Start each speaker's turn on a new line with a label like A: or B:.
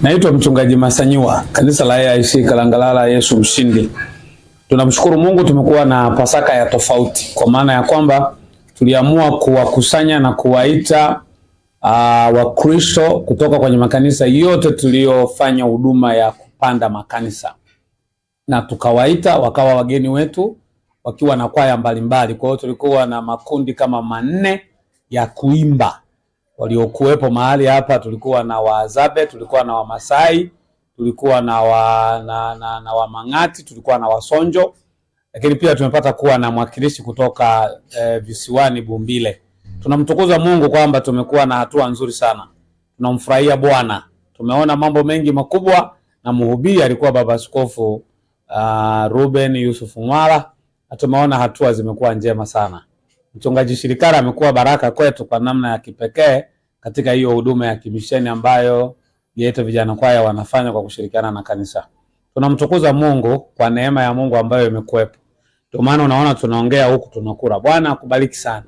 A: Naitwa Mchungaji Masanyiwa, kanisa la AIC Kalangalala Yesu Mshindi. Tunamshukuru Mungu, tumekuwa na Pasaka ya tofauti, kwa maana ya kwamba tuliamua kuwakusanya na kuwaita Wakristo kutoka kwenye makanisa yote tuliofanya huduma ya kupanda makanisa, na tukawaita wakawa wageni wetu wakiwa na kwaya mbalimbali. Kwa hiyo tulikuwa na makundi kama 4 ya kuimba waliokuwepo mahali hapa. Tulikuwa na Wazabe, tulikuwa na Wamasai, tulikuwa na Wamangati, tulikuwa na Wasonjo, lakini pia tumepata kuwa na mwakilishi kutoka visiwani Bumbile. Tunamtukuza Mungu kwamba tumekuwa na hatua nzuri sana. Tunamfurahia Bwana. Tumeona mambo mengi makubwa, na mhubiri alikuwa Baba Askofu Ruben Yusuf Mwala. Tumeona hatua zimekuwa njema sana. Mchungaji Shirikara amekuwa baraka kwetu kwa namna ya kipekee katika hiyo huduma ya kimisheni ambayo Geita Vijana Kwaya wanafanya kwa kushirikiana na kanisa. Tunamtukuza Mungu kwa neema ya Mungu ambayo imekuwepo. Ndio maana unaona tunaongea huku tunakula. Bwana akubariki sana.